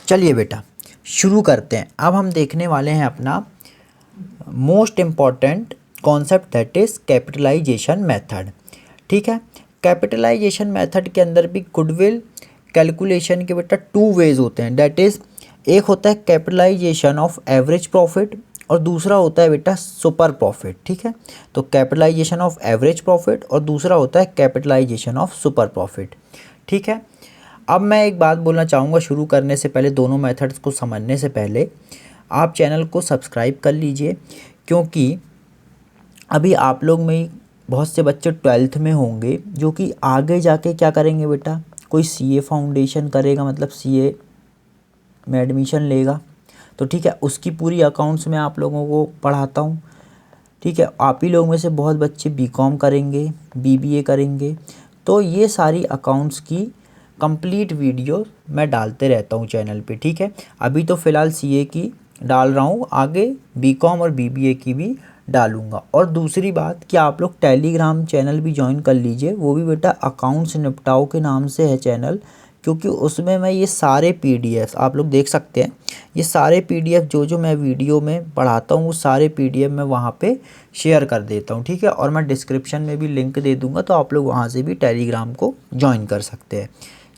चलिए बेटा शुरू करते हैं। अब हम देखने वाले हैं अपना most important concept that is capitalization method. ठीक है, कैपिटलाइजेशन मेथड के अंदर भी गुडविल कैलकुलेशन के बेटा टू वेज होते हैं। दैट इज़ एक होता है कैपिटलाइजेशन ऑफ एवरेज प्रॉफिट और दूसरा होता है बेटा सुपर प्रॉफिट। ठीक है, तो कैपिटलाइजेशन ऑफ एवरेज प्रॉफिट और दूसरा होता है कैपिटलाइजेशन ऑफ सुपर प्रॉफिट। ठीक है, अब मैं एक बात बोलना चाहूँगा शुरू करने से पहले, दोनों मेथड्स को समझने से पहले आप चैनल को सब्सक्राइब कर लीजिए, क्योंकि अभी आप लोग में बहुत से बच्चे 12th में होंगे जो कि आगे जाके क्या करेंगे बेटा, कोई सीए फाउंडेशन करेगा, मतलब सीए में एडमिशन लेगा। तो ठीक है, उसकी पूरी अकाउंट्स में आप लोगों को पढ़ाता हूँ। ठीक है, आप ही लोग में से बहुत बच्चे बीकॉम करेंगे, बीबीए करेंगे, तो ये सारी अकाउंट्स की कंप्लीट वीडियो मैं डालते रहता हूँ चैनल पे। ठीक है, अभी तो फ़िलहाल सीए की डाल रहा हूँ, आगे बीकॉम और बीबीए की भी डालूँगा। और दूसरी बात कि आप लोग टेलीग्राम चैनल भी ज्वाइन कर लीजिए, वो भी बेटा अकाउंट्स निपटाओ के नाम से है चैनल, क्योंकि उसमें मैं ये सारे पीडीएफ आप लोग देख सकते हैं। ये सारे पीडीएफ जो मैं वीडियो में पढ़ाता हूँ वो सारे पीडीएफ मैं वहाँ पे शेयर कर देता हूँ। ठीक है, और मैं डिस्क्रिप्शन में भी लिंक दे दूँगा, तो आप लोग वहाँ से भी टेलीग्राम को ज्वाइन कर सकते हैं।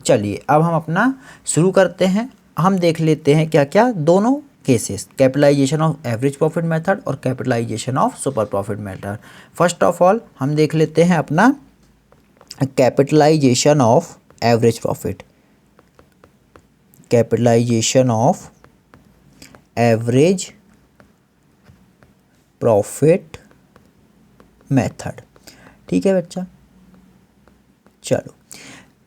चलिए अब हम अपना शुरू करते हैं। हम देख लेते हैं क्या क्या दोनों cases, capitalisation of average profit method और capitalisation of super profit method. First of all हम देख लेते हैं अपना capitalisation of average profit. Capitalisation of average profit method. ठीक है बच्चा, चलो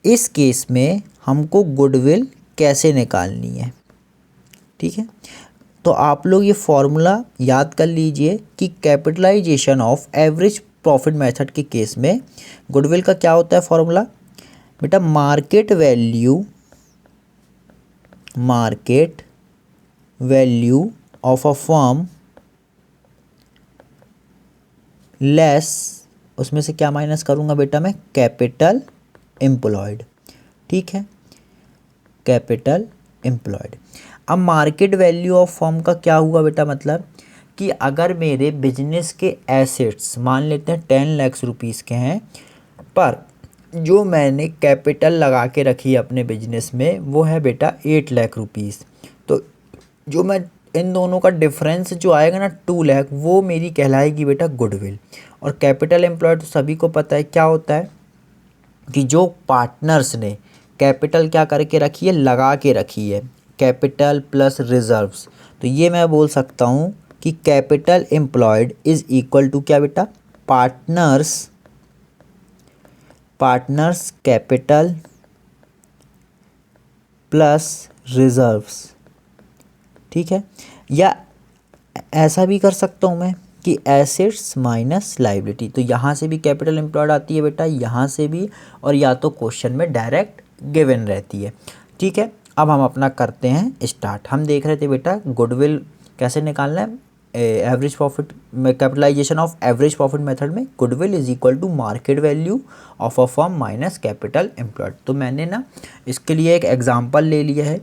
इस केस में हमको गुडविल कैसे निकालनी है। ठीक है, तो आप लोग ये फॉर्मूला याद कर लीजिए कि capitalization of average profit method के केस में गुडविल का क्या होता है फॉर्मूला बेटा, market value of a firm less, उसमें से क्या माइनस करूँगा बेटा मैं, कैपिटल एम्प्लॉयड। ठीक है, कैपिटल एम्प्लॉयड। अब मार्केट वैल्यू ऑफ फर्म का क्या हुआ बेटा, मतलब कि अगर मेरे बिजनेस के एसेट्स मान लेते हैं 10 लाख रुपीस के हैं, पर जो मैंने कैपिटल लगा के रखी है अपने बिजनेस में वो है बेटा 8 लाख रुपीस, तो जो मैं इन दोनों का डिफरेंस जो आएगा ना 2 लाख, वो मेरी कहलाएगी बेटा गुडविल। और कैपिटल एम्प्लॉयड तो सभी को पता है क्या होता है कि जो पार्टनर्स ने कैपिटल क्या करके रखी है, लगा के रखी है, कैपिटल प्लस रिजर्व्स। तो ये मैं बोल सकता हूँ कि capital employed is equal to क्या बेटा, पार्टनर्स कैपिटल प्लस रिजर्व्स। ठीक है, या ऐसा भी कर सकता हूँ मैं कि एसेट्स माइनस लायबिलिटी। तो यहाँ से भी कैपिटल एम्प्लॉयड आती है बेटा, यहाँ से भी, और या तो क्वेश्चन में डायरेक्ट गिवन रहती है। ठीक है, अब हम अपना करते हैं स्टार्ट। हम देख रहे थे बेटा गुडविल कैसे निकालना है एवरेज प्रॉफिट में, capitalisation of average profit method में goodwill is equal to market value of a firm minus capital employed. तो मैंने ना इसके लिए एक एग्जाम्पल ले लिया है।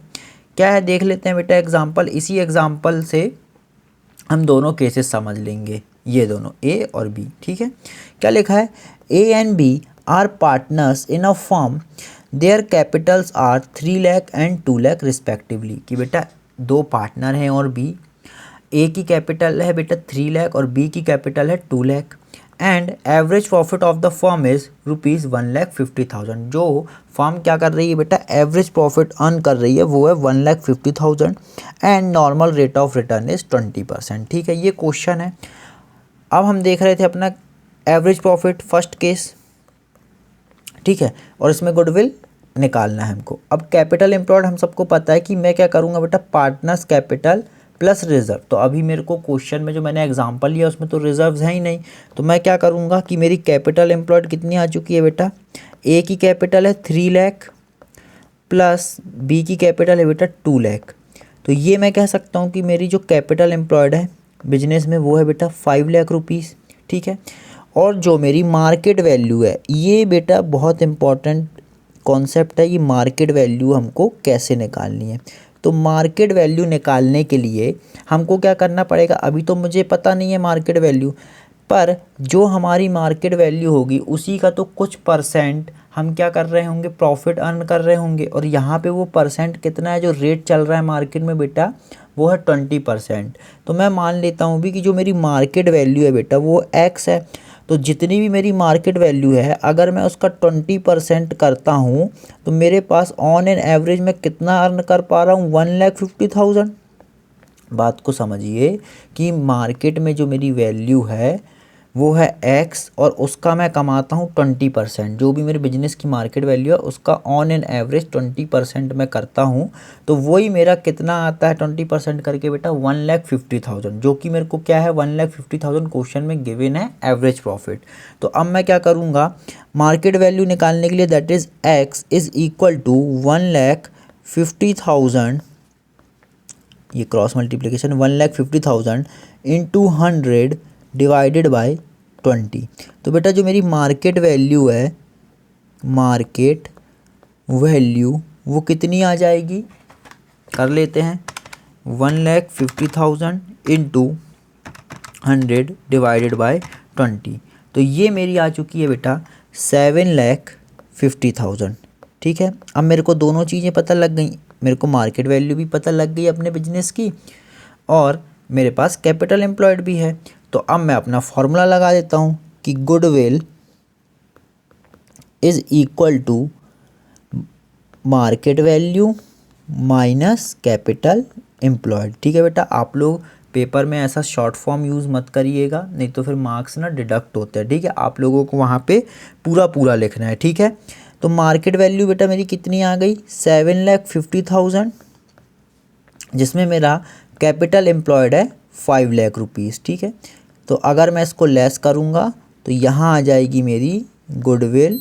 क्या है देख लेते हैं बेटा एग्जाम्पल। इसी एग्जाम्पल से हम दोनों केसेस समझ लेंगे, ये दोनों ए और बी। ठीक है, क्या लिखा है, A and B are partners in a firm, their capitals are 3 lakh and 2 lakh respectively. कि बेटा दो पार्टनर हैं और बी, ए की कैपिटल है बेटा 3 लाख और बी की कैपिटल है 2 lakh, and average profit of the firm is rupees 1,50,000। जो फर्म क्या कर रही है बेटा, एवरेज प्रॉफिट अर्न कर रही है वो है 1,50,000 and normal rate of return is 20%। ठीक है, ये क्वेश्चन है। अब हम देख रहे थे अपना एवरेज प्रॉफिट फर्स्ट केस। ठीक है, और इसमें गुडविल निकालना है हमको। अब कैपिटल एम्प्लॉयड हम सबको पता है कि मैं क्या करूँगा बेटा, पार्टनर्स कैपिटल प्लस रिजर्व। तो अभी मेरे को क्वेश्चन में जो मैंने एग्जांपल लिया उसमें तो रिजर्व्स है ही नहीं, तो मैं क्या करूँगा कि मेरी कैपिटल एम्प्लॉयड कितनी आ चुकी है बेटा, ए की कैपिटल है 3 लाख प्लस बी की कैपिटल है बेटा 2 लाख। तो ये मैं कह सकता हूँ कि मेरी जो कैपिटल एम्प्लॉयड है बिजनेस में वो है बेटा 5 लाख रुपीज़। ठीक है, और जो मेरी मार्केट वैल्यू है, ये बेटा बहुत इंपॉर्टेंट कॉन्सेप्ट है, ये मार्केट वैल्यू हमको कैसे निकालनी है। तो मार्केट वैल्यू निकालने के लिए हमको क्या करना पड़ेगा, अभी तो मुझे पता नहीं है मार्केट वैल्यू, पर जो हमारी मार्केट वैल्यू होगी उसी का तो कुछ परसेंट हम क्या कर रहे होंगे, प्रॉफिट अर्न कर रहे होंगे। और यहाँ पे वो परसेंट कितना है, जो रेट चल रहा है मार्केट में बेटा वो है 20%। तो मैं मान लेता हूँ भी कि जो मेरी मार्केट वैल्यू है बेटा वो x है। तो जितनी भी मेरी मार्केट वैल्यू है अगर मैं उसका 20% करता हूँ तो मेरे पास ऑन एन एवरेज मैं कितना अर्न कर पा रहा हूँ, 1,50,000। बात को समझिए कि मार्केट में जो मेरी वैल्यू है वो है x और उसका मैं कमाता हूँ 20%। जो भी मेरे बिजनेस की मार्केट वैल्यू है उसका ऑन एन एवरेज 20% मैं करता हूँ, तो वही मेरा कितना आता है 20% करके बेटा 1,50,000, जो कि मेरे को क्या है 1,50,000 क्वेश्चन में गिवन है एवरेज प्रॉफिट। तो अब मैं क्या करूँगा, मार्केट वैल्यू निकालने के लिए that is x is equal to 1,50,000, ये cross multiplication 1,50,000 into 100 divided by 20। तो बेटा जो मेरी मार्केट वैल्यू है, मार्केट वैल्यू वो कितनी आ जाएगी, कर लेते हैं 1,50,000 इंटू 100 डिवाइडेड बाय 20। तो ये मेरी आ चुकी है बेटा 7,50,000। ठीक है, अब मेरे को दोनों चीज़ें पता लग गई, मेरे को मार्केट वैल्यू भी पता लग गई अपने बिजनेस की और मेरे पास कैपिटल एम्प्लॉयड भी है। तो अब मैं अपना फॉर्मूला लगा देता हूँ कि goodwill is equal to market value minus capital employed. ठीक है बेटा, आप लोग पेपर में ऐसा शॉर्ट फॉर्म यूज़ मत करिएगा, नहीं तो फिर मार्क्स ना डिडक्ट होते हैं। ठीक है, आप लोगों को वहाँ पे पूरा पूरा लिखना है। ठीक है, तो मार्केट वैल्यू बेटा मेरी कितनी आ गई 7,50,000, जिसमें मेरा कैपिटल एम्प्लॉयड है 5 लाख रुपीज़। ठीक है, तो अगर मैं इसको लेस करूँगा तो यहाँ आ जाएगी मेरी गुडविल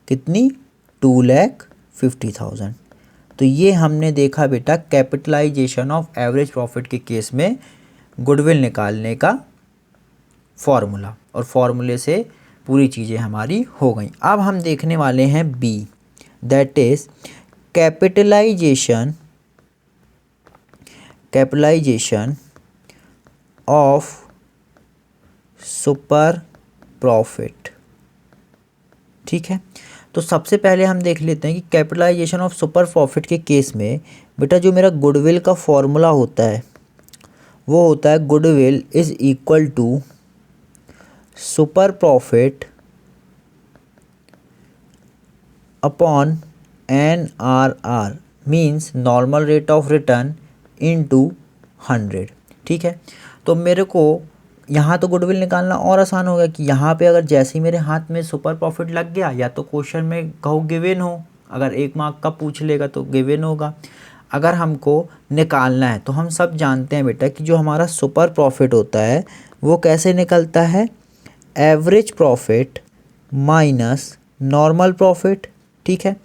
कितनी 2,50,000। तो ये हमने देखा बेटा कैपिटलाइजेशन ऑफ एवरेज प्रॉफिट के केस में गुडविल निकालने का फॉर्मूला, और फॉर्मूले से पूरी चीज़ें हमारी हो गई। अब हम देखने वाले हैं B, that is capitalization of super profit. ठीक है, तो सबसे पहले हम देख लेते हैं कि कैपिटलाइजेशन ऑफ सुपर प्रॉफिट के केस में बेटा जो मेरा गुडविल का फॉर्मूला होता है वो होता है goodwill is equal to super profit upon NRR, means normal rate of return into 100। ठीक है, तो मेरे को यहाँ तो गुडविल निकालना और आसान होगा कि यहाँ पे अगर जैसे ही मेरे हाथ में सुपर प्रॉफिट लग गया, या तो क्वेश्चन में कहो गिवन हो, अगर 1 मार्क का पूछ लेगा तो गिवन होगा। अगर हमको निकालना है तो हम सब जानते हैं बेटा कि जो हमारा सुपर प्रॉफिट होता है वो कैसे निकलता है, average profit minus normal profit. ठीक है,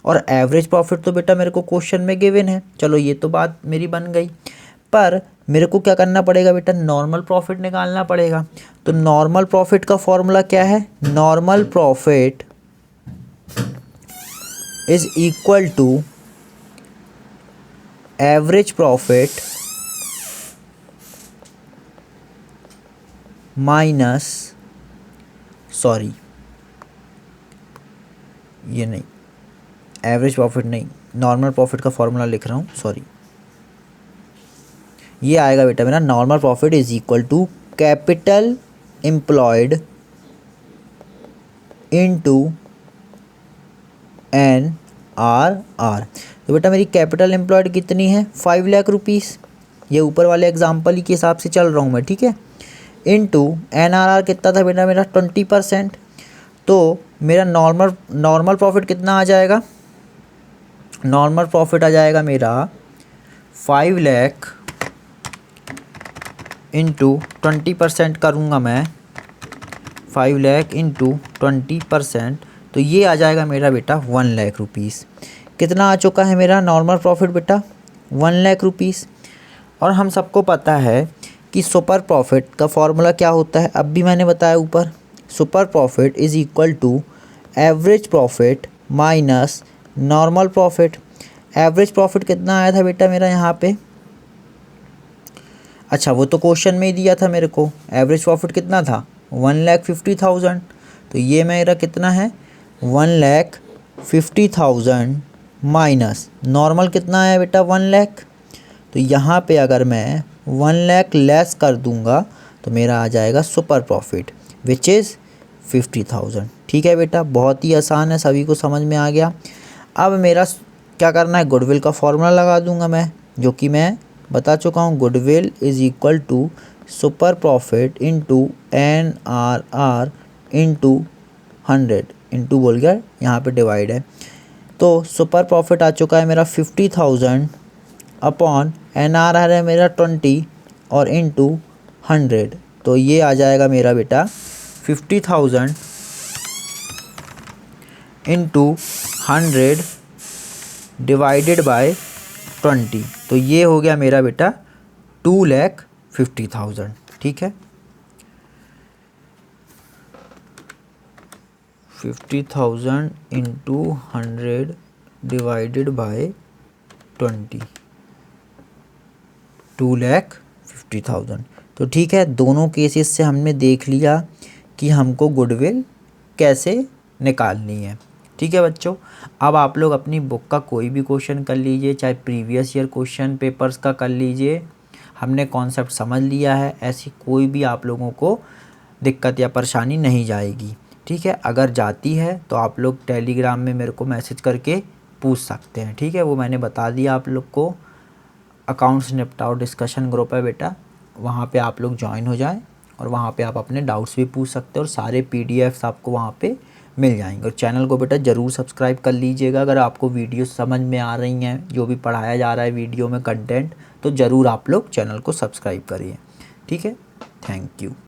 और एवरेज प्रॉफिट तो बेटा मेरे को क्वेश्चन में गिवन है, चलो ये तो बात मेरी बन गई। पर मेरे को क्या करना पड़ेगा बेटा, नॉर्मल प्रॉफिट निकालना पड़ेगा। तो नॉर्मल प्रॉफिट का फॉर्मूला क्या है, normal profit is equal to average profit minus, sorry ये नहीं, एवरेज प्रॉफिट नहीं, नॉर्मल प्रॉफिट का फॉर्मूला लिख रहा हूँ, सॉरी। ये आएगा बेटा मेरा normal profit is equal to capital employed into NRR। तो बेटा मेरी कैपिटल एम्प्लॉयड कितनी है 5 लाख रुपीज़, ये ऊपर वाले एग्जाम्पल ही के हिसाब से चल रहा हूँ मैं। ठीक है, इनटू NRR कितना था बेटा मेरा 20%। तो मेरा नॉर्मल प्रॉफिट कितना आ जाएगा, नॉर्मल प्रॉफिट आ जाएगा मेरा 5 लाख इंटू 20% करूँगा मैं, 5 लाख इंटू 20%, तो ये आ जाएगा मेरा बेटा 1 लाख रुपीज़। कितना आ चुका है मेरा नॉर्मल प्रॉफिट बेटा 1 लाख रुपीज़। और हम सबको पता है कि सुपर प्रॉफिट का फॉर्मूला क्या होता है, अब भी मैंने बताया ऊपर, super profit is equal to average profit minus normal profit. Average profit कितना आया था बेटा मेरा यहाँ पे? अच्छा वो तो क्वेश्चन में ही दिया था मेरे को, एवरेज प्रॉफिट कितना था? 1,50,000। तो ये मेरा कितना है? 1,50,000 माइनस नॉर्मल कितना है बेटा? 1 लाख। तो यहाँ पे अगर मैं 1 लाख लेस कर दूँगा तो मेरा आ जाएगा सुपर प्रॉफिट विच इज़ 50,000। ठीक है बेटा, बहुत ही आसान है, सभी को समझ में आ गया। अब मेरा क्या करना है? गुडविल का फॉर्मूला लगा दूंगा मैं, जो कि मैं बता चुका हूँ। Goodwill is equal to super profit into NRR into 100 into बोल गया यहाँ पे डिवाइड है। तो सुपर प्रॉफिट आ चुका है मेरा 50,000 अपॉन NRR है मेरा 20 और इंटू 100। तो ये आ जाएगा मेरा बेटा 50,000 इंटू 100 डिवाइडेड बाय 20। तो ये हो गया मेरा बेटा 2,50,000। ठीक है, 50,000 इंटू 100 डिवाइडेड बाय 20, 2,50,000। तो ठीक है, दोनों केसेस से हमने देख लिया कि हमको गुडविल कैसे निकालनी है। ठीक है बच्चों, अब आप लोग अपनी बुक का कोई भी क्वेश्चन कर लीजिए, चाहे प्रीवियस ईयर क्वेश्चन पेपर्स का कर लीजिए। हमने कॉन्सेप्ट समझ लिया है, ऐसी कोई भी आप लोगों को दिक्कत या परेशानी नहीं जाएगी। ठीक है, अगर जाती है तो आप लोग टेलीग्राम में मेरे को मैसेज करके पूछ सकते हैं। ठीक है, वो मैंने बता दिया आप लोग को। अकाउंट्स निपटाओ डिस्कशन ग्रुप है बेटा, वहाँ पे आप लोग ज्वाइन हो जाएं और वहाँ पे आप अपने डाउट्स भी पूछ सकते हैं और सारे PDFs आपको वहाँ पे मिल जाएंगे। और चैनल को बेटा ज़रूर सब्सक्राइब कर लीजिएगा। अगर आपको वीडियो समझ में आ रही हैं, जो भी पढ़ाया जा रहा है वीडियो में कंटेंट, तो ज़रूर आप लोग चैनल को सब्सक्राइब करिए। ठीक है, थैंक यू।